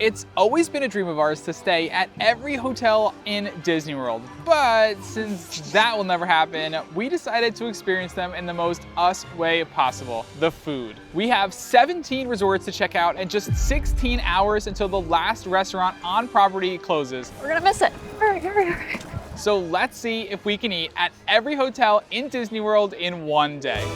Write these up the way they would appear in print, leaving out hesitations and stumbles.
It's always been a dream of ours to stay at every hotel in Disney World, but since that will never happen, we decided to experience them in the most us way possible, the food. We have 17 resorts to check out and just 16 hours until the last restaurant on property closes. We're gonna miss it. Hurry. So let's see if we can eat at every hotel in Disney World in one day.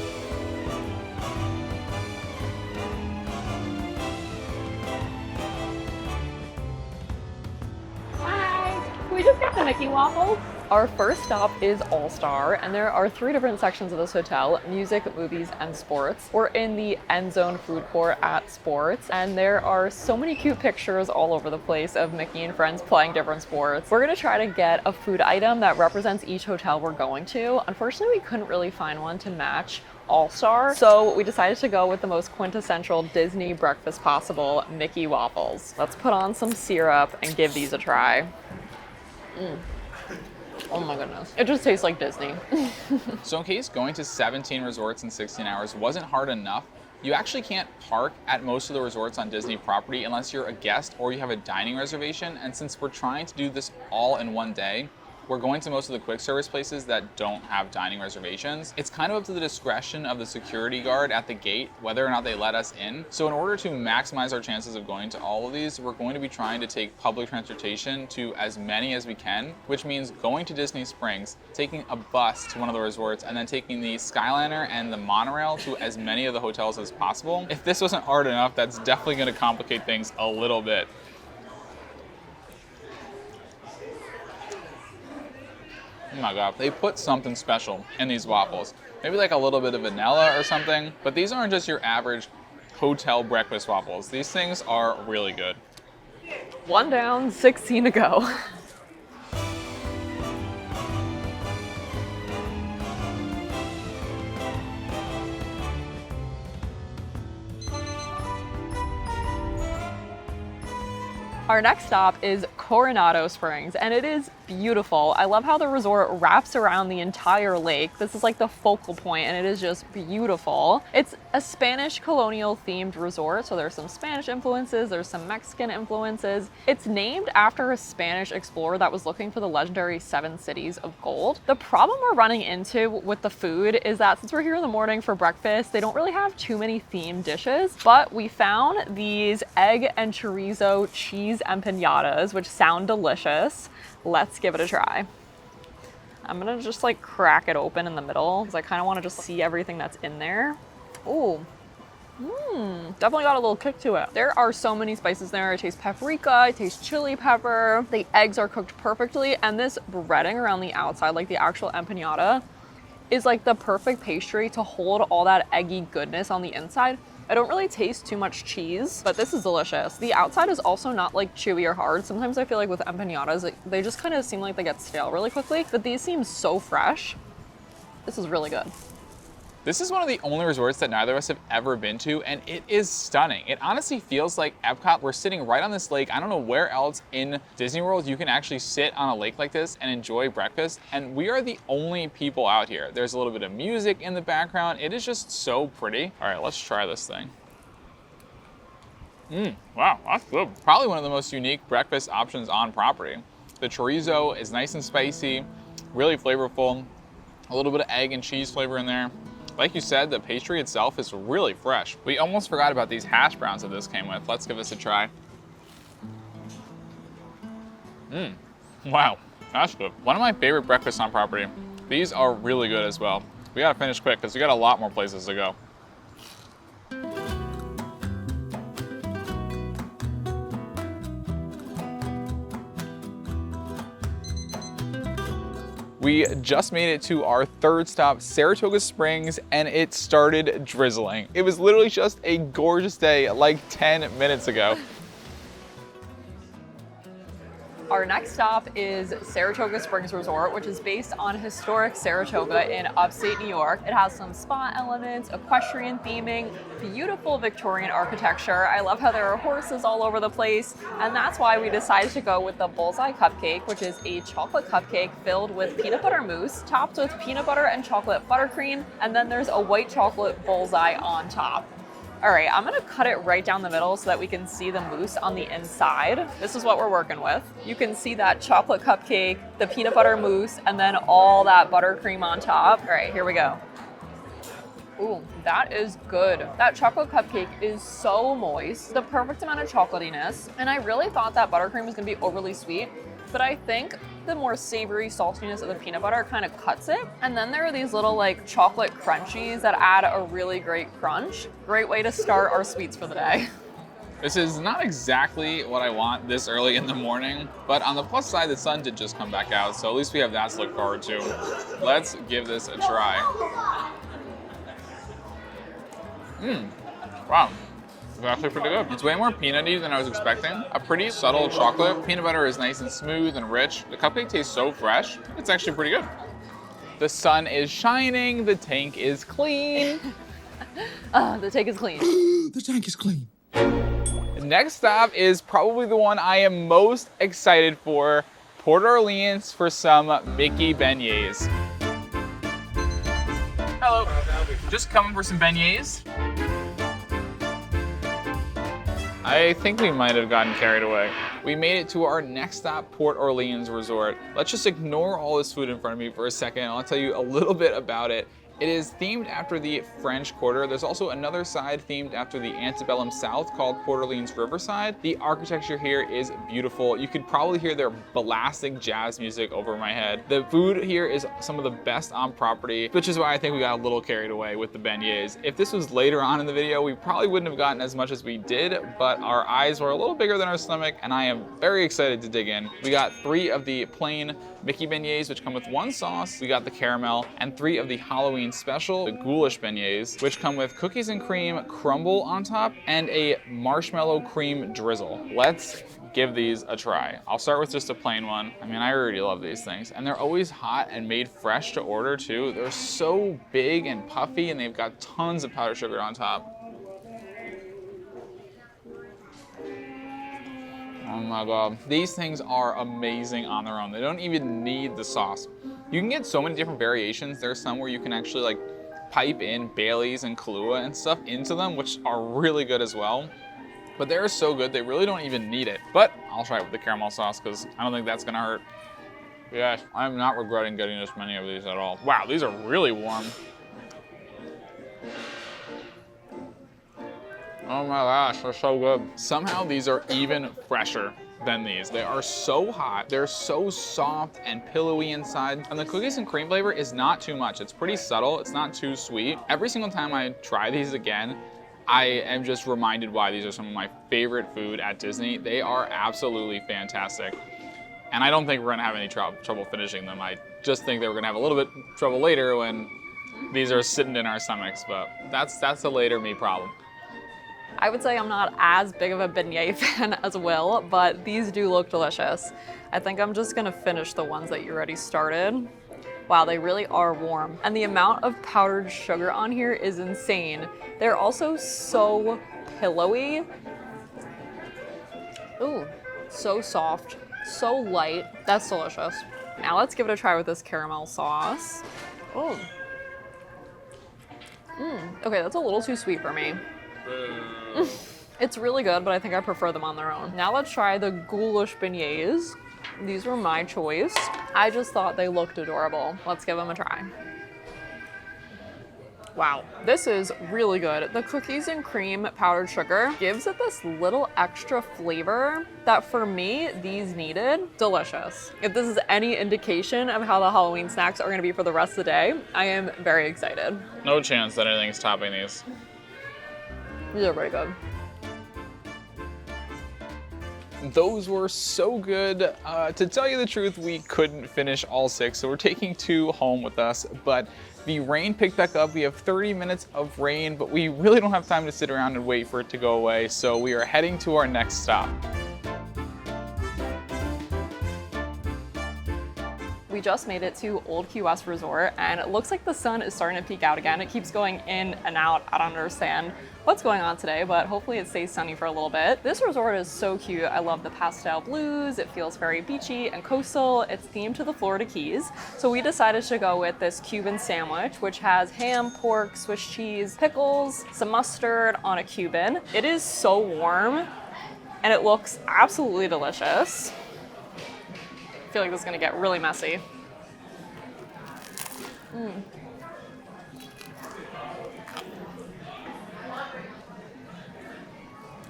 We just got the Mickey waffles. Our first stop is All Star, and there are 3 different sections of this hotel: music, movies, and sports. We're in the end zone food court at sports, and there are so many cute pictures all over the place of Mickey and friends playing different sports. We're gonna try to get a food item that represents each hotel we're going to. Unfortunately, we couldn't really find one to match All Star, so we decided to go with the most quintessential Disney breakfast possible, Mickey waffles. Let's put on some syrup and give these a try. Oh my goodness. It just tastes like Disney. So in case going to 17 resorts in 16 hours wasn't hard enough, you actually can't park at most of the resorts on Disney property unless you're a guest or you have a dining reservation. And since we're trying to do this all in one day, we're going to most of the quick service places that don't have dining reservations. It's kind of up to the discretion of the security guard at the gate whether or not they let us in. So in order to maximize our chances of going to all of these, we're going to be trying to take public transportation to as many as we can, which means going to Disney Springs, taking a bus to one of the resorts, and then taking the skyliner and the monorail to as many of the hotels as possible. If this wasn't hard enough, that's definitely going to complicate things a little bit. Oh my God, they put something special in these waffles. Maybe like a little bit of vanilla or something, but these aren't just your average hotel breakfast waffles. These things are really good. 1 down, 16 to go. Our next stop is Coronado Springs, and it is beautiful. I love how the resort wraps around the entire lake. This is like the focal point, and it is just beautiful. It's a Spanish colonial themed resort, so there's some Spanish influences, there's some Mexican influences. It's named after a Spanish explorer that was looking for the legendary 7 cities of gold. The problem we're running into with the food is that since we're here in the morning for breakfast, they don't really have too many themed dishes, but we found these egg and chorizo cheese empanadas, which sound delicious. Let's give it a try. I'm gonna just like crack it open in the middle because I kind of want to just see everything that's in there. Ooh, definitely got a little kick to it. There are so many spices there. I taste paprika, I taste chili pepper. The eggs are cooked perfectly, and this breading around the outside, like the actual empanada, is like the perfect pastry to hold all that eggy goodness on the inside. I don't really taste too much cheese, but this is delicious. The outside is also not like chewy or hard. Sometimes I feel like with empanadas, they just kind of seem like they get stale really quickly, but these seem so fresh. This is really good. This is one of the only resorts that neither of us have ever been to, and it is stunning. It honestly feels like Epcot. We're sitting right on this lake. I don't know where else in Disney World you can actually sit on a lake like this and enjoy breakfast, and we are the only people out here. There's a little bit of music in the background. It is just so pretty. All right, let's try this thing. Wow, that's good. Probably one of the most unique breakfast options on property. The chorizo is nice and spicy, really flavorful. A little bit of egg and cheese flavor in there. Like you said, the pastry itself is really fresh. We almost forgot about these hash browns that this came with. Let's give this a try. Wow, that's good. One of my favorite breakfasts on property. These are really good as well. We gotta finish quick because we got a lot more places to go. We just made it to our 3rd stop, Saratoga Springs, and it started drizzling. It was literally just a gorgeous day like 10 minutes ago. Our next stop is Saratoga Springs Resort, which is based on historic Saratoga in upstate New York. It has some spa elements, equestrian theming, beautiful Victorian architecture. I love how there are horses all over the place, and that's why we decided to go with the Bullseye Cupcake, which is a chocolate cupcake filled with peanut butter mousse, topped with peanut butter and chocolate buttercream, and then there's a white chocolate bullseye on top. All right, I'm gonna cut it right down the middle so that we can see the mousse on the inside. This is what we're working with. You can see that chocolate cupcake, the peanut butter mousse, and then all that buttercream on top. All right, here we go. Ooh, that is good. That chocolate cupcake is so moist, the perfect amount of chocolatiness. And I really thought that buttercream was gonna be overly sweet, but I think the more savory saltiness of the peanut butter kind of cuts it. And then there are these little like chocolate crunchies that add a really great crunch. Great way to start our sweets for the day. This is not exactly what I want this early in the morning, but on the plus side, the sun did just come back out, so at least we have that to look forward to. Let's give this a try. Wow. It's actually pretty good. It's way more peanutty than I was expecting. A pretty subtle chocolate. Peanut butter is nice and smooth and rich. The cupcake tastes so fresh. It's actually pretty good. The sun is shining. The tank is clean. The tank is clean. The tank is clean. Next stop is probably the one I am most excited for. Port Orleans for some Mickey beignets. Hello. Just coming for some beignets. I think we might have gotten carried away. We made it to our next stop, Port Orleans Resort. Let's just ignore all this food in front of me for a second. I'll tell you a little bit about it. It is themed after the French Quarter. There's also another side themed after the antebellum South called Port Orleans Riverside. The architecture here is beautiful. You could probably hear their blasting jazz music over my head. The food here is some of the best on property, which is why I think we got a little carried away with the beignets. If this was later on in the video, we probably wouldn't have gotten as much as we did, but our eyes were a little bigger than our stomach, and I am very excited to dig in. We got 3 of the plain Mickey beignets, which come with 1 sauce. We got the caramel, and 3 of the Halloween special, the goulash beignets, which come with cookies and cream crumble on top and a marshmallow cream drizzle. Let's give these a try. I'll start with just a plain one. I mean, I already love these things. And they're always hot and made fresh to order too. They're so big and puffy, and they've got tons of powdered sugar on top. Oh my God. These things are amazing on their own. They don't even need the sauce. You can get so many different variations. There's some where you can actually like pipe in Baileys and Kahlua and stuff into them, which are really good as well. But they're so good, they really don't even need it. But I'll try it with the caramel sauce because I don't think that's gonna hurt. Yes, I'm not regretting getting this many of these at all. Wow, these are really warm. Oh my gosh, they're so good. Somehow these are even fresher than these. They are so hot. They're so soft and pillowy inside. And the cookies and cream flavor is not too much. It's pretty subtle. It's not too sweet. Every single time I try these again, I am just reminded why these are some of my favorite food at Disney. They are absolutely fantastic. And I don't think we're gonna have any trouble finishing them. I just think that we're gonna have a little bit trouble later when these are sitting in our stomachs, but that's a later me problem. I would say I'm not as big of a beignet fan as Will, but these do look delicious. I think I'm just gonna finish the ones that you already started. Wow, they really are warm. And the amount of powdered sugar on here is insane. They're also so pillowy. Ooh, so soft, so light. That's delicious. Now let's give it a try with this caramel sauce. Oh. Okay, that's a little too sweet for me. It's really good, but I think I prefer them on their own. Now let's try the goulash beignets. These were my choice. I just thought they looked adorable. Let's give them a try. Wow, this is really good. The cookies and cream powdered sugar gives it this little extra flavor that for me, these needed. Delicious. If this is any indication of how the Halloween snacks are gonna be for the rest of the day, I am very excited. No chance that anything's topping these. These are pretty good. Those were so good. To tell you the truth, we couldn't finish all 6, so we're taking 2 home with us, but the rain picked back up. We have 30 minutes of rain, but we really don't have time to sit around and wait for it to go away, so we are heading to our next stop. We just made it to Old Key West Resort, and it looks like the sun is starting to peek out again. It keeps going in and out. I don't understand what's going on today, but hopefully it stays sunny for a little bit. This resort is so cute. I love the pastel blues. It feels very beachy and coastal. It's themed to the Florida Keys. So we decided to go with this Cuban sandwich, which has ham, pork, Swiss cheese, pickles, some mustard on a Cuban. It is so warm and it looks absolutely delicious. I feel like this is gonna get really messy.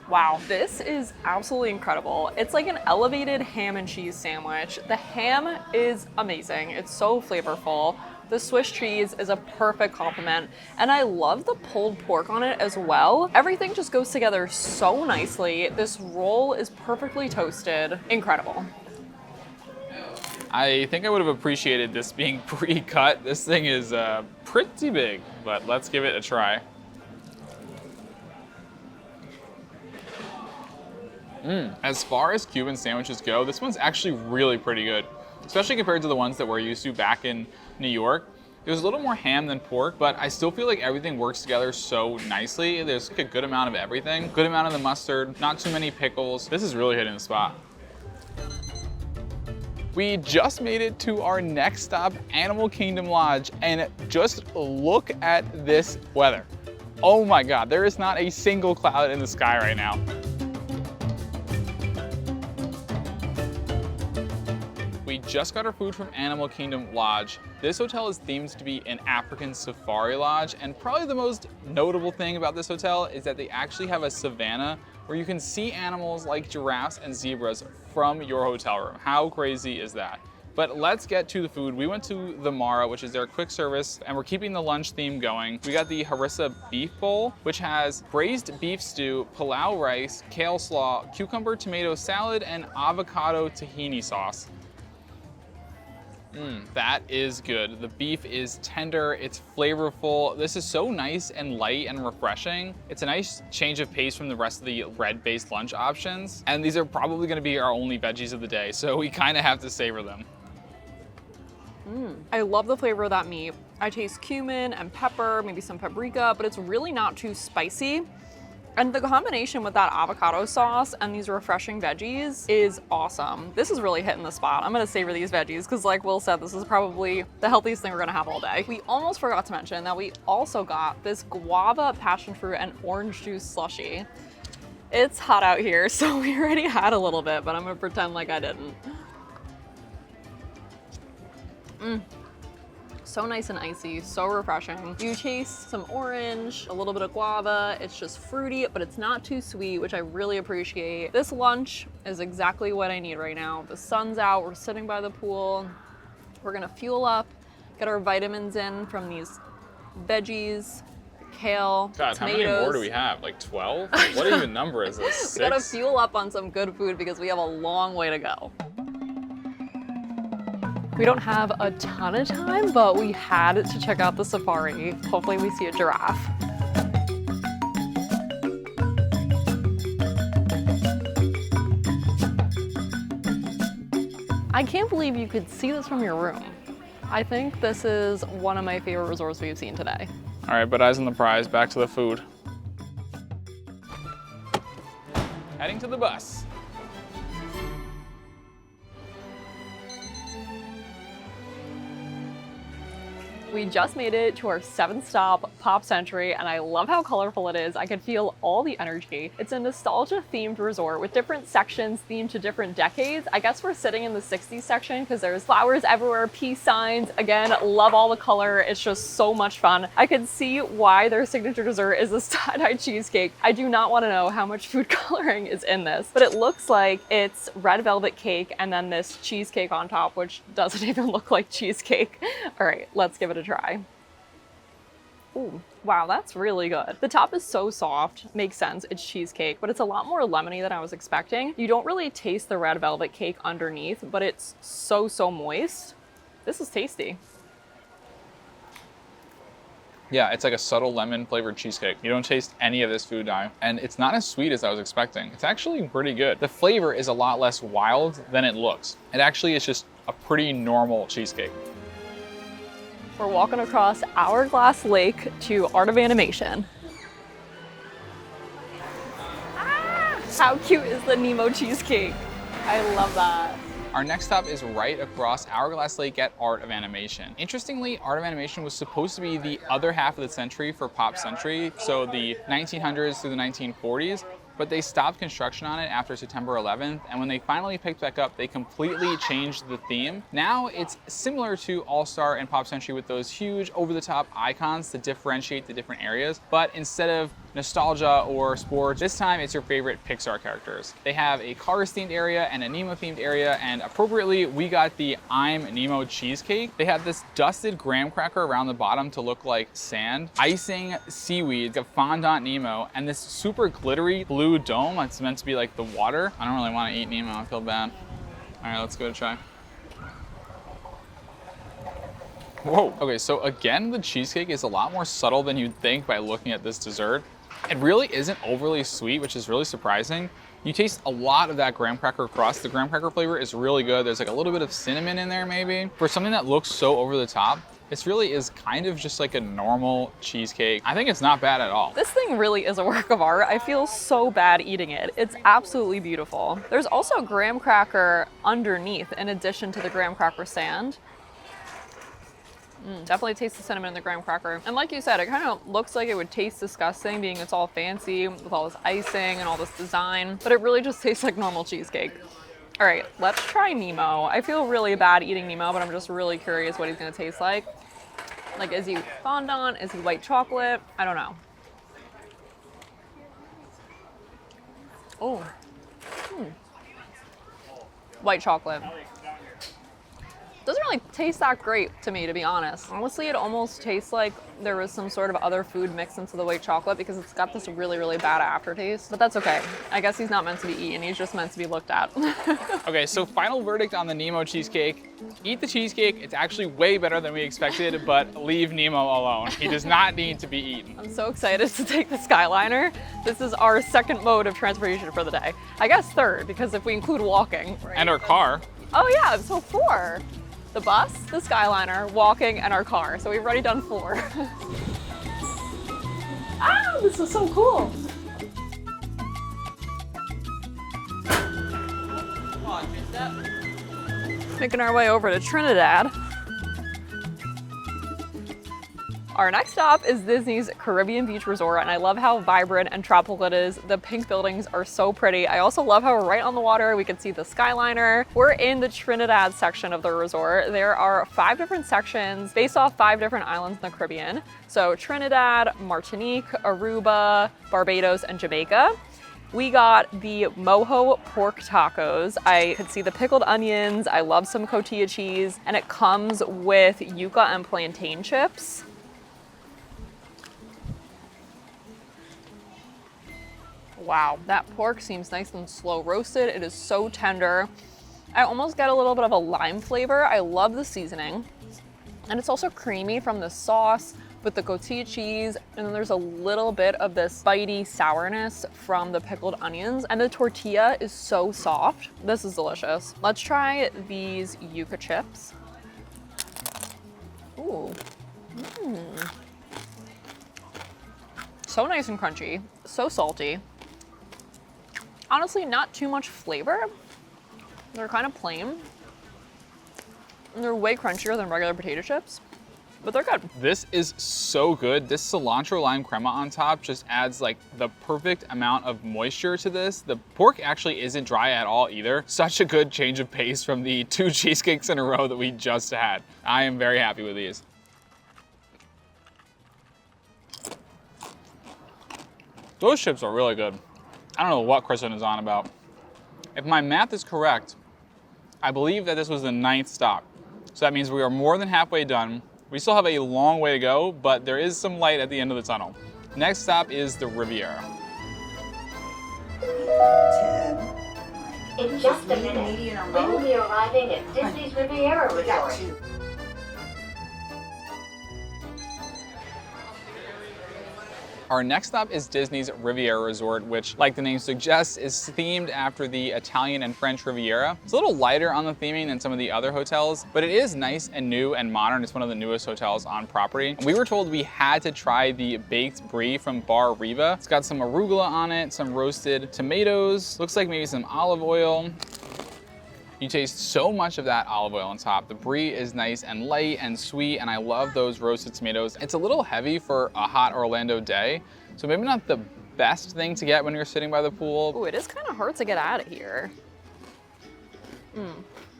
Wow, this is absolutely incredible. It's like an elevated ham and cheese sandwich. The ham is amazing. It's so flavorful. The Swiss cheese is a perfect complement, and I love the pulled pork on it as well. Everything just goes together so nicely. This roll is perfectly toasted. Incredible. I think I would have appreciated this being pre-cut. This thing is pretty big, but let's give it a try. As far as Cuban sandwiches go, this one's actually really pretty good, especially compared to the ones that we're used to back in New York. There's a little more ham than pork, but I still feel like everything works together so nicely. There's like a good amount of everything, good amount of the mustard, not too many pickles. This is really hitting the spot. We just made it to our next stop, Animal Kingdom Lodge, and just look at this weather. Oh my God, there is not a single cloud in the sky right now. We just got our food from Animal Kingdom Lodge. This hotel is themed to be an African safari lodge, and probably the most notable thing about this hotel is that they actually have a savanna where you can see animals like giraffes and zebras from your hotel room. How crazy is that? But let's get to the food. We went to the Mara, which is their quick service, and we're keeping the lunch theme going. We got the harissa beef bowl, which has braised beef stew, pilau rice, kale slaw, cucumber tomato salad, and avocado tahini sauce. That is good. The beef is tender, it's flavorful. This is so nice and light and refreshing. It's a nice change of pace from the rest of the red-based lunch options. And these are probably gonna be our only veggies of the day, so we kinda have to savor them. I love the flavor of that meat. I taste cumin and pepper, maybe some paprika, but it's really not too spicy. And the combination with that avocado sauce and these refreshing veggies is awesome. This is really hitting the spot. I'm gonna savor these veggies because like Will said, this is probably the healthiest thing we're gonna have all day. We almost forgot to mention that we also got this guava, passion fruit, and orange juice slushie. It's hot out here, so we already had a little bit, but I'm gonna pretend like I didn't. So nice and icy, so refreshing. You taste some orange, a little bit of guava. It's just fruity, but it's not too sweet, which I really appreciate. This lunch is exactly what I need right now. The sun's out, we're sitting by the pool. We're gonna fuel up, get our vitamins in from these veggies, kale, God, tomatoes. how many more do we have? Like 12? What even number is this? 6? We gotta fuel up on some good food because we have a long way to go. We don't have a ton of time, but we had to check out the safari. Hopefully we see a giraffe. I can't believe you could see this from your room. I think this is one of my favorite resorts we've seen today. All right, but eyes on the prize, back to the food. Heading to the bus. We just made it to our 7th stop, Pop Century, and I love how colorful it is. I can feel all the energy. It's a nostalgia-themed resort with different sections themed to different decades. I guess we're sitting in the 60s section because there's flowers everywhere, peace signs. Again, love all the color. It's just so much fun. I can see why their signature dessert is a tie-dye cheesecake. I do not want to know how much food coloring is in this, but it looks like it's red velvet cake and then this cheesecake on top, which doesn't even look like cheesecake. All right, let's give it a try. Ooh, wow, that's really good. The top is so soft, makes sense, it's cheesecake, but it's a lot more lemony than I was expecting. You don't really taste the red velvet cake underneath, but it's so moist. This is tasty. Yeah, it's like a subtle lemon flavored cheesecake. You don't taste any of this food dye, and it's not as sweet as I was expecting. It's actually pretty good. The flavor is a lot less wild than it looks. It actually is just a pretty normal cheesecake. We're walking across Hourglass Lake to Art of Animation. Ah, how cute is the Nemo cheesecake? I love that. Our next stop is right across Hourglass Lake at Art of Animation. Interestingly, Art of Animation was supposed to be the other half of the century for Pop Century, so the 1900s through the 1940s, but they stopped construction on it after September 11th, and when they finally picked back up, they completely changed the theme. Now it's similar to All-Star and Pop Century with those huge over-the-top icons to differentiate the different areas, but instead of nostalgia or sports, this time it's your favorite Pixar characters. They have a Cars-themed area and a Nemo-themed area, and appropriately, we got the I'm Nemo cheesecake. They have this dusted graham cracker around the bottom to look like sand, icing seaweed, got fondant Nemo, and this super glittery blue dome that's meant to be like the water. I don't really want to eat Nemo, I feel bad. All right, let's go to try. Whoa. Okay, so again, the cheesecake is a lot more subtle than you'd think by looking at this dessert. It really isn't overly sweet, which is really surprising. You taste a lot of that graham cracker crust. The graham cracker flavor is really good. There's like a little bit of cinnamon in there maybe. For something that looks so over the top, this really is kind of just like a normal cheesecake. I think it's not bad at all. This thing really is a work of art. I feel so bad eating it. It's absolutely beautiful. There's also graham cracker underneath in addition to the graham cracker sand. Definitely taste the cinnamon in the graham cracker. And like you said, it kind of looks like it would taste disgusting being it's all fancy with all this icing and all this design, but it really just tastes like normal cheesecake. All right, let's try Nemo. I feel really bad eating Nemo, but I'm just really curious what he's gonna taste like. Like, is he fondant? Is he white chocolate? I don't know. Oh, white chocolate. Doesn't really taste that great to me, to be honest. Honestly, it almost tastes like there was some sort of other food mixed into the white chocolate because it's got this really, really bad aftertaste, but that's okay. I guess he's not meant to be eaten, he's just meant to be looked at. Okay, so final verdict on the Nemo cheesecake. Eat the cheesecake, it's actually way better than we expected, but leave Nemo alone. He does not need to be eaten. I'm so excited to take the skyliner. This is our second mode of transportation for the day. I guess third, because if we include walking. Right? And our car. Oh yeah, so 4. The bus, the skyliner, walking, and our car. So we've already done 4. Ah, this is so cool. Making our way over to Trinidad. Our next stop is Disney's Caribbean Beach Resort, and I love how vibrant and tropical it is. The pink buildings are so pretty. I also love how we're right on the water. We can see the skyliner. We're in the Trinidad section of the resort. There are 5 different sections based off 5 different islands in the Caribbean. So Trinidad, Martinique, Aruba, Barbados, and Jamaica. We got the mojo pork tacos. I could see the pickled onions. I love some cotija cheese, and it comes with yuca and plantain chips. Wow, that pork seems nice and slow roasted. It is so tender. I almost get a little bit of a lime flavor. I love the seasoning. And it's also creamy from the sauce with the cotija cheese. And then there's a little bit of this bitey sourness from the pickled onions. And the tortilla is so soft. This is delicious. Let's try these yuca chips. Ooh. So nice and crunchy, so salty. Honestly, not too much flavor. They're kind of plain. And they're way crunchier than regular potato chips, but they're good. This is so good. This cilantro lime crema on top just adds like the perfect amount of moisture to this. The pork actually isn't dry at all either. Such a good change of pace from the 2 cheesecakes in a row that we just had. I am very happy with these. Those chips are really good. I don't know what Kristen is on about. If my math is correct, I believe that this was the 9th stop. So that means we are more than halfway done. We still have a long way to go, but there is some light at the end of the tunnel. Next stop is the Riviera. In just a minute, we will be arriving at Disney's Riviera Resort. Our next stop is Disney's Riviera Resort, which, like the name suggests, is themed after the Italian and French Riviera. It's a little lighter on the theming than some of the other hotels, but it is nice and new and modern. It's one of the newest hotels on property. We were told we had to try the baked brie from Bar Riva. It's got some arugula on it, some roasted tomatoes, looks like maybe some olive oil. You taste so much of that olive oil on top. The brie is nice and light and sweet, and I love those roasted tomatoes. It's a little heavy for a hot Orlando day, so maybe not the best thing to get when you're sitting by the pool. Ooh, it is kind of hard to get out of here.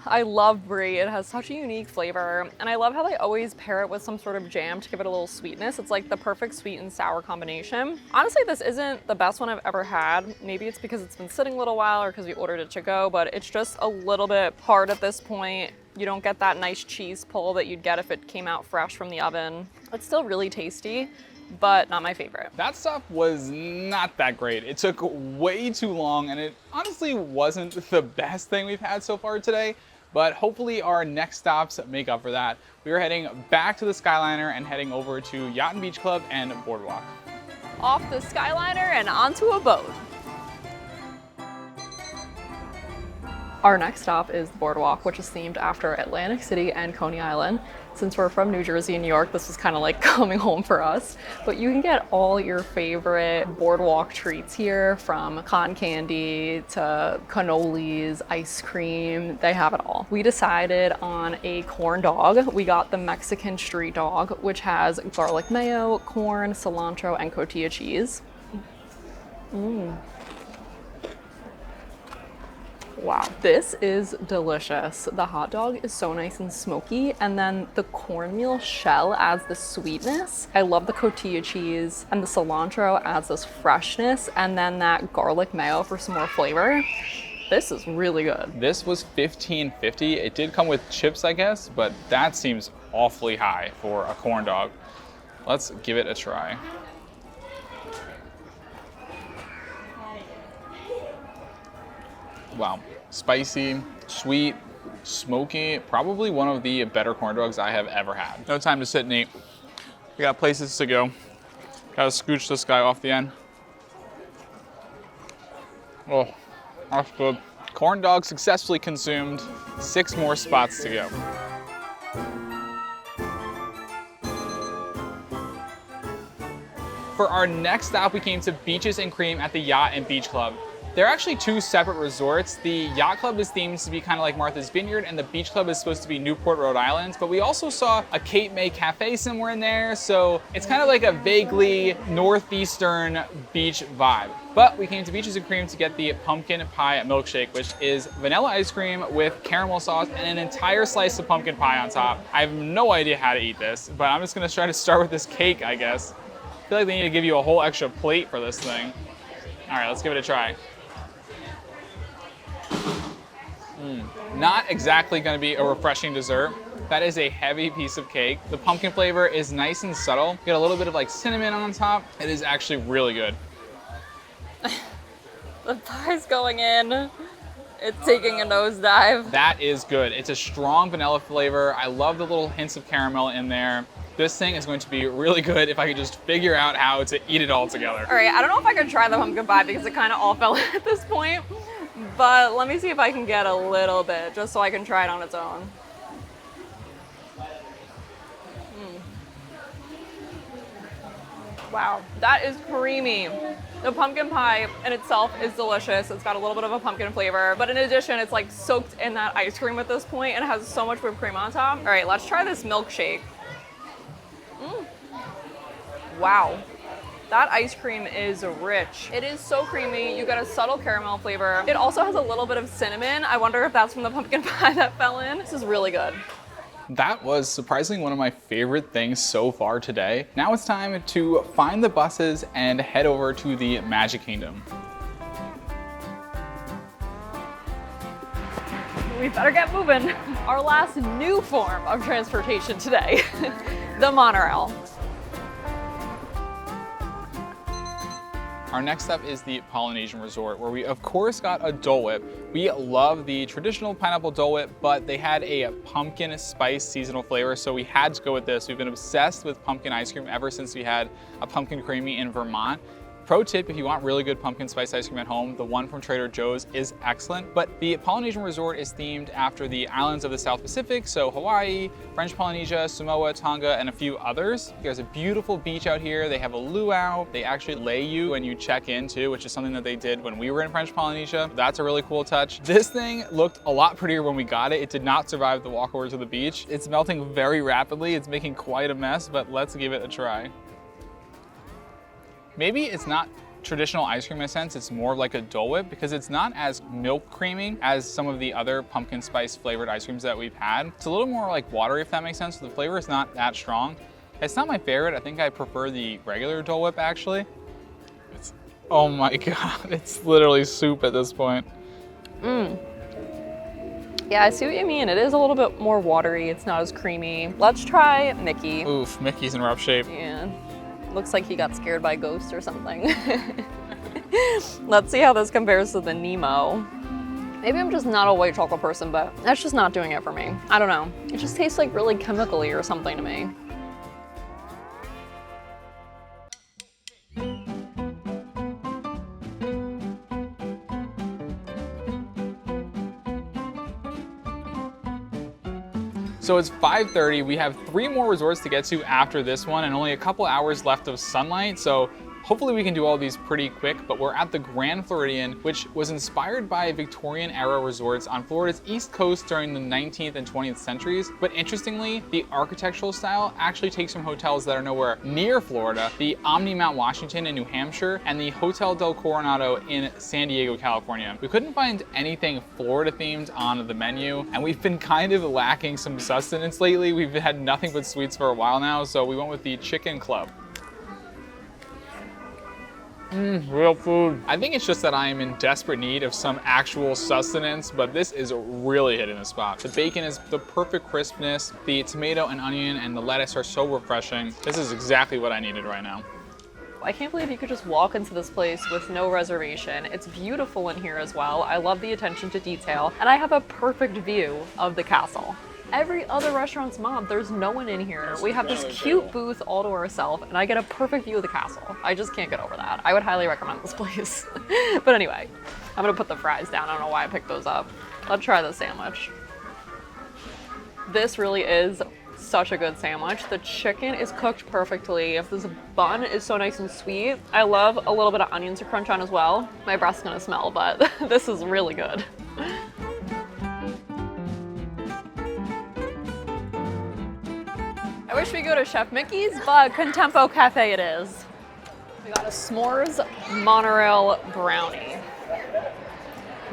I love brie. It has such a unique flavor, and I love how they always pair it with some sort of jam to give it a little sweetness. It's like the perfect sweet and sour combination. Honestly, this isn't the best one I've ever had. Maybe it's because it's been sitting a little while or because we ordered it to go, but it's just a little bit hard at this point. You don't get that nice cheese pull that you'd get if it came out fresh from the oven. It's still really tasty, but not my favorite. That stuff was not that great. It took way too long, and it honestly wasn't the best thing we've had so far today. But hopefully our next stops make up for that. We are heading back to the Skyliner and heading over to Yacht and Beach Club and Boardwalk. Off the Skyliner and onto a boat. Our next stop is the Boardwalk, which is themed after Atlantic City and Coney Island. Since we're from New Jersey and New York, this was kind of like coming home for us. But you can get all your favorite Boardwalk treats here, from cotton candy to cannolis, ice cream, they have it all. We decided on a corn dog. We got the Mexican street dog, which has garlic mayo, corn, cilantro, and cotija cheese. Wow, this is delicious. The hot dog is so nice and smoky, and then the cornmeal shell adds the sweetness. I love the cotija cheese, and the cilantro adds this freshness, and then that garlic mayo for some more flavor. This is really good. This was $15.50. It did come with chips, I guess, but that seems awfully high for a corn dog. Let's give it a try. Wow, spicy, sweet, smoky, probably one of the better corn dogs I have ever had. No time to sit and eat. We got places to go. Gotta scooch this guy off the end. Oh, that's good. Corn dog successfully consumed. 6 more spots to go. For our next stop, we came to Beaches and Cream at the Yacht and Beach Club. They're actually 2 separate resorts. The Yacht Club is themed to be kind of like Martha's Vineyard, and the Beach Club is supposed to be Newport, Rhode Island. But we also saw a Cape May cafe somewhere in there, so it's kind of like a vaguely northeastern beach vibe. But we came to Beaches and Cream to get the pumpkin pie milkshake, which is vanilla ice cream with caramel sauce and an entire slice of pumpkin pie on top. I have no idea how to eat this, but I'm just gonna try to start with this cake, I guess. I feel like they need to give you a whole extra plate for this thing. All right, let's give it a try. Not exactly going to be a refreshing dessert. That is a heavy piece of cake. The pumpkin flavor is nice and subtle. You get a little bit of like cinnamon on top. It is actually really good. The pie's going in. It's taking a nosedive. That is good. It's a strong vanilla flavor. I love the little hints of caramel in there. This thing is going to be really good if I could just figure out how to eat it all together. All right, I don't know if I could try the pumpkin pie because it kind of all fell in at this point. But let me see if I can get a little bit, just so I can try it on its own. Wow, that is creamy. The pumpkin pie in itself is delicious. It's got a little bit of a pumpkin flavor, but in addition, it's like soaked in that ice cream at this point and it has so much whipped cream on top. All right, let's try this milkshake. Wow. That ice cream is rich. It is so creamy. You get a subtle caramel flavor. It also has a little bit of cinnamon. I wonder if that's from the pumpkin pie that fell in. This is really good. That was surprisingly one of my favorite things so far today. Now it's time to find the buses and head over to the Magic Kingdom. We better get moving. Our last new form of transportation today, the monorail. Our next up is the Polynesian Resort, where we of course got a Dole Whip. We love the traditional pineapple Dole Whip, but they had a pumpkin spice seasonal flavor, so we had to go with this. We've been obsessed with pumpkin ice cream ever since we had a pumpkin creamy in Vermont. Pro tip, if you want really good pumpkin spice ice cream at home, the one from Trader Joe's is excellent. But the Polynesian Resort is themed after the islands of the South Pacific, so Hawaii, French Polynesia, Samoa, Tonga, and a few others. There's a beautiful beach out here. They have a luau. They actually lay you when you check in too, which is something that they did when we were in French Polynesia. That's a really cool touch. This thing looked a lot prettier when we got it. It did not survive the walk over to the beach. It's melting very rapidly. It's making quite a mess, but let's give it a try. Maybe it's not traditional ice cream in a sense, it's more like a Dole Whip because it's not as milk creamy as some of the other pumpkin spice flavored ice creams that we've had. It's a little more like watery, if that makes sense. The flavor is not that strong. It's not my favorite. I think I prefer the regular Dole Whip actually. Oh my God, it's literally soup at this point. Yeah, I see what you mean. It is a little bit more watery. It's not as creamy. Let's try Mickey. Oof, Mickey's in rough shape. Yeah. Looks like he got scared by a ghost or something. Let's see how this compares to the Nemo. Maybe I'm just not a white chocolate person, but that's just not doing it for me. I don't know. It just tastes like really chemically or something to me. So it's 5:30, we have 3 more resorts to get to after this one and only a couple hours left of sunlight, so hopefully we can do all these pretty quick, but we're at the Grand Floridian, which was inspired by Victorian era resorts on Florida's east coast during the 19th and 20th centuries. But interestingly, the architectural style actually takes from hotels that are nowhere near Florida, the Omni Mount Washington in New Hampshire and the Hotel del Coronado in San Diego, California. We couldn't find anything Florida themed on the menu, and we've been kind of lacking some sustenance lately. We've had nothing but sweets for a while now, so we went with the Chicken Club. Real food. I think it's just that I am in desperate need of some actual sustenance, but this is really hitting the spot. The bacon is the perfect crispness. The tomato and onion and the lettuce are so refreshing. This is exactly what I needed right now. I can't believe you could just walk into this place with no reservation. It's beautiful in here as well. I love the attention to detail, and I have a perfect view of the castle. Every other restaurant's mobbed. There's no one in here. We have this cute booth all to ourselves, and I get a perfect view of the castle. I just can't get over that. I would highly recommend this place. But anyway, I'm gonna put the fries down. I don't know why I picked those up. Let's try the sandwich. This really is such a good sandwich. The chicken is cooked perfectly. This bun is so nice and sweet. I love a little bit of onions to crunch on as well. My breath's gonna smell, but this is really good. I wish we go to Chef Mickey's, but Contempo Cafe it is. We got a s'mores monorail brownie.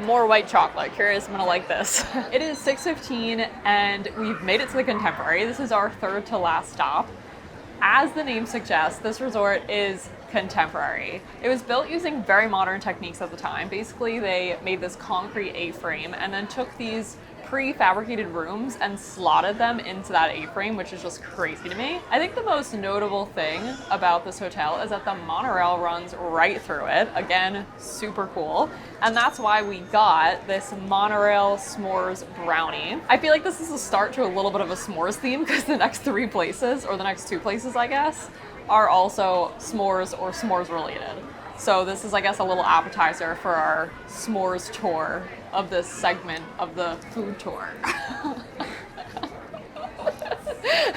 More white chocolate. Curious, I'm gonna like this. It is 6:15 and we've made it to the Contemporary. This is our third to last stop. As the name suggests, this resort is contemporary. It was built using very modern techniques at the time. Basically, they made this concrete A-frame and then took these prefabricated rooms and slotted them into that A-frame, which is just crazy to me. I think the most notable thing about this hotel is that the monorail runs right through it. Again, super cool. And that's why we got this monorail s'mores brownie. I feel like this is a start to a little bit of a s'mores theme because the next 3 places, or the next 2 places, I guess, are also s'mores or s'mores related. So this is, I guess, a little appetizer for our s'mores tour of this segment of the food tour.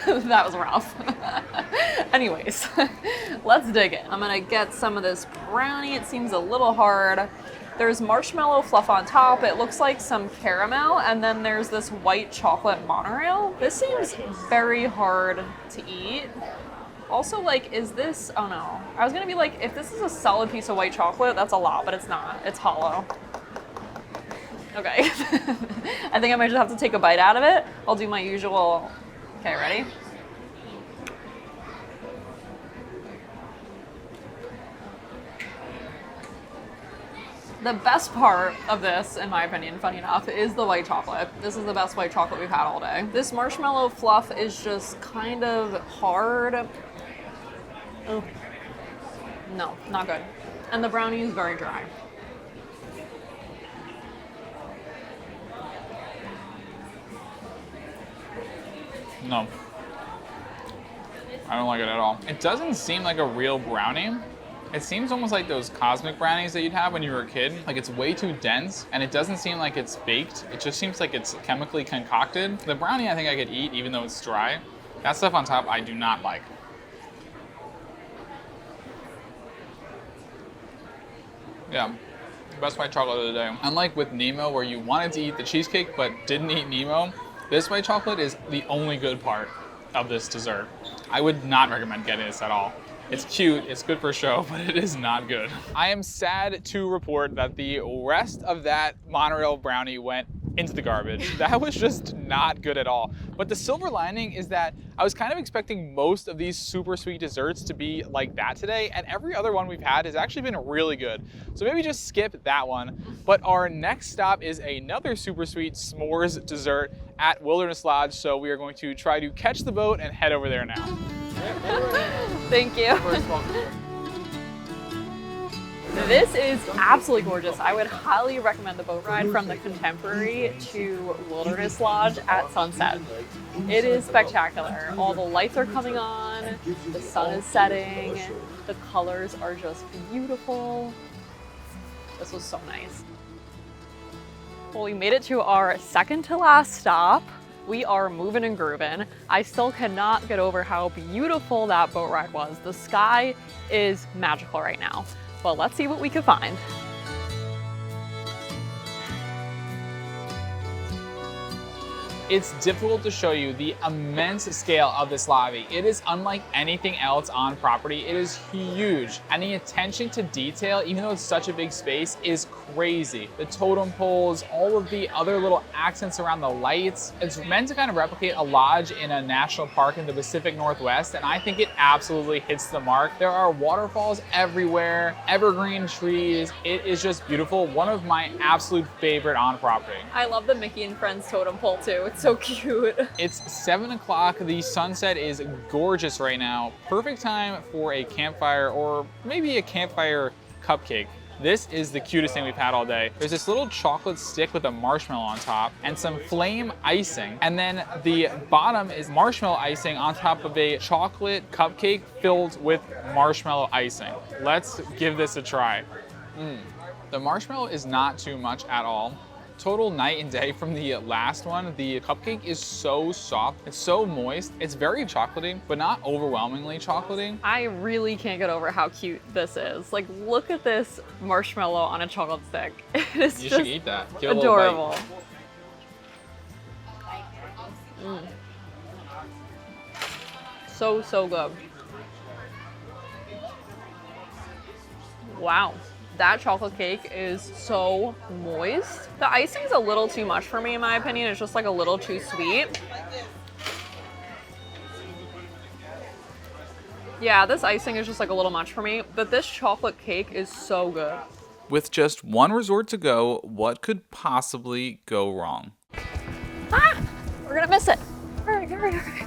That was rough. Anyways, let's dig in. I'm gonna get some of this brownie. It seems a little hard. There's marshmallow fluff on top. It looks like some caramel, and then there's this white chocolate monorail. This seems very hard to eat. Also, like, is this, oh no. I was gonna be like, if this is a solid piece of white chocolate, that's a lot, but it's not. It's hollow. Okay. I think I might just have to take a bite out of it. I'll do my usual, okay, ready? The best part of this, in my opinion, funny enough, is the white chocolate. This is the best white chocolate we've had all day. This marshmallow fluff is just kind of hard. Oh. No, not good. And the brownie is very dry. No. I don't like it at all. It doesn't seem like a real brownie. It seems almost like those cosmic brownies that you'd have when you were a kid. Like it's way too dense and it doesn't seem like it's baked. It just seems like it's chemically concocted. The brownie I think I could eat even though it's dry. That stuff on top I do not like. Yeah, best white chocolate of the day. Unlike with Nemo where you wanted to eat the cheesecake but didn't eat Nemo, this white chocolate is the only good part of this dessert. I would not recommend getting this at all. It's cute, it's good for show, but it is not good. I am sad to report that the rest of that monorail brownie went into the garbage. That was just not good at all. But the silver lining is that I was kind of expecting most of these super sweet desserts to be like that today, and every other one we've had has actually been really good. So maybe just skip that one. But our next stop is another super sweet s'mores dessert at Wilderness Lodge, so we are going to try to catch the boat and head over there now. Thank you. This is absolutely gorgeous. I would highly recommend the boat ride from the Contemporary to Wilderness Lodge at sunset. It is spectacular. All the lights are coming on, the sun is setting, the colors are just beautiful. This was so nice. Well, we made it to our second to last stop. We are moving and grooving. I still cannot get over how beautiful that boat ride was. The sky is magical right now. But let's see what we can find. It's difficult to show you the immense scale of this lobby. It is unlike anything else on property. It is huge. And the attention to detail, even though it's such a big space, is crazy. The totem poles, all of the other little accents around the lights. It's meant to kind of replicate a lodge in a national park in the Pacific Northwest, and I think it absolutely hits the mark. There are waterfalls everywhere, evergreen trees. It is just beautiful. One of my absolute favorite on property. I love the Mickey and Friends totem pole too. It's so cute. It's 7 o'clock. The sunset is gorgeous right now. Perfect time for a campfire or maybe a campfire cupcake. This is the cutest thing we've had all day. There's this little chocolate stick with a marshmallow on top and some flame icing. And then the bottom is marshmallow icing on top of a chocolate cupcake filled with marshmallow icing. Let's give this a try. The marshmallow is not too much at all. Total night and day from the last one. The cupcake is so soft, it's so moist. It's very chocolatey, but not overwhelmingly chocolatey. I really can't get over how cute this is. Like, look at this marshmallow on a chocolate stick. It is You just should eat that. Give it a little adorable. bite. So good. Wow. That chocolate cake is so moist. The icing is a little too much for me, in my opinion. It's just like a little too sweet. Yeah, this icing is just like a little much for me, but this chocolate cake is so good. With just one resort to go, what could possibly go wrong? Ah! We're gonna miss it. Hurry, hurry, hurry.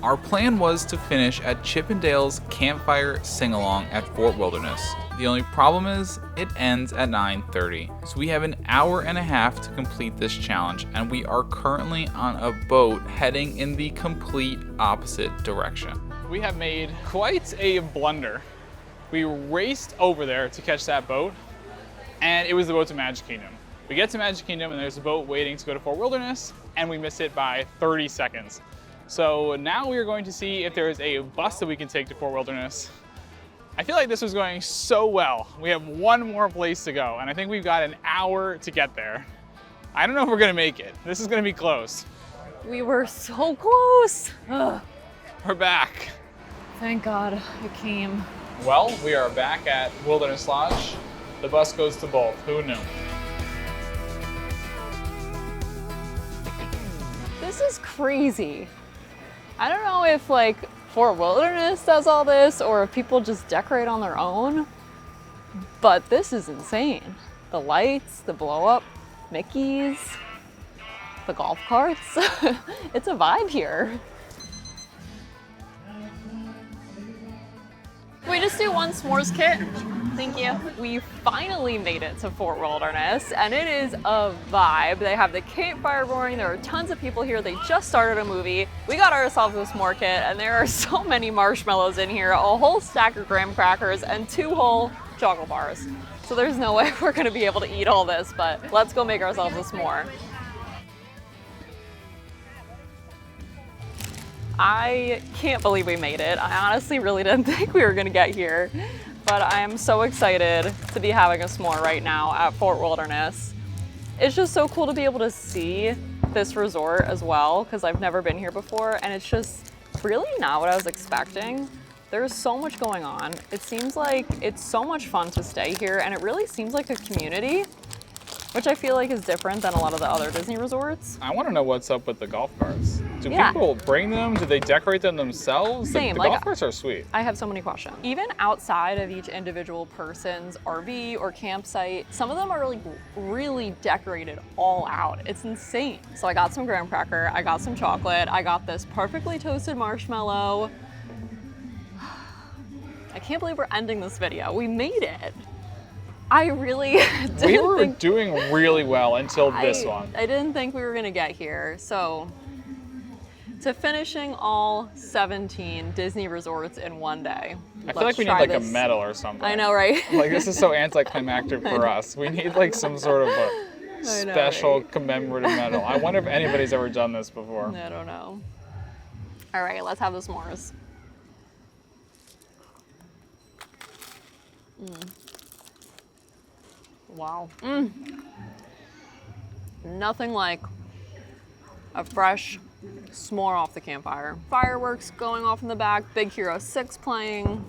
Our plan was to finish at Chippendale's Campfire Sing-Along at Fort Wilderness. The only problem is, it ends at 9:30. So we have an hour and a half to complete this challenge, and we are currently on a boat heading in the complete opposite direction. We have made quite a blunder. We raced over there to catch that boat, and it was the boat to Magic Kingdom. We get to Magic Kingdom, and there's a boat waiting to go to Fort Wilderness, and we miss it by 30 seconds. So now we are going to see if there is a bus that we can take to Fort Wilderness. I feel like this was going so well. We have one more place to go, and I think we've got an hour to get there. I don't know if we're gonna make it. This is gonna be close. We were so close. Ugh. We're back. Thank God it came. Well, we are back at Wilderness Lodge. The bus goes to both. Who knew? This is crazy. I don't know if like Fort Wilderness does all this or if people just decorate on their own, but this is insane. The lights, the blow up Mickeys, the golf carts. It's a vibe here. we just do one s'mores kit? Thank you. We finally made it to Fort Wilderness, and it is a vibe. They have the campfire roaring. There are tons of people here. They just started a movie. We got ourselves a s'more kit, and there are so many marshmallows in here, a whole stack of graham crackers, and 2 whole chocolate bars. So there's no way we're gonna be able to eat all this, but let's go make ourselves a s'more. I can't believe we made it. I honestly really didn't think we were gonna get here, but I am so excited to be having a s'more right now at Fort Wilderness. It's just so cool to be able to see this resort as well, because I've never been here before, and it's just really not what I was expecting. There's so much going on. It seems like it's so much fun to stay here, and it really seems like a community, which I feel like is different than a lot of the other Disney resorts. I want to know what's up with the golf carts. Do Yeah. people bring them? Do they decorate them themselves? Same, The like- golf carts are sweet. I have so many questions. Even outside of each individual person's RV or campsite, some of them are like really decorated all out. It's insane. So I got some graham cracker, I got some chocolate, I got this perfectly toasted marshmallow. I can't believe we're ending this video. We made it. I really didn't We were think doing really well until this one. I didn't think we were gonna get here. So to finishing all 17 Disney resorts in one day. I feel like we need like a medal or something. I know, right? Like this is so anticlimactic for us. We need like some sort of a special commemorative medal. I wonder if anybody's ever done this before. I don't know. All right, let's have the s'mores. Wow. Nothing like a fresh s'more off the campfire. Fireworks going off in the back, Big Hero 6 playing.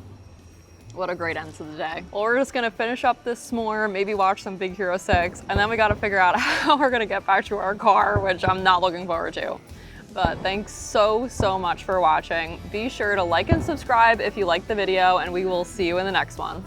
What a great end to the day. Well, we're just gonna finish up this s'more, maybe watch some Big Hero 6, and then we gotta figure out how we're gonna get back to our car, which I'm not looking forward to. But thanks so much for watching. Be sure to like and subscribe if you liked the video, and we will see you in the next one.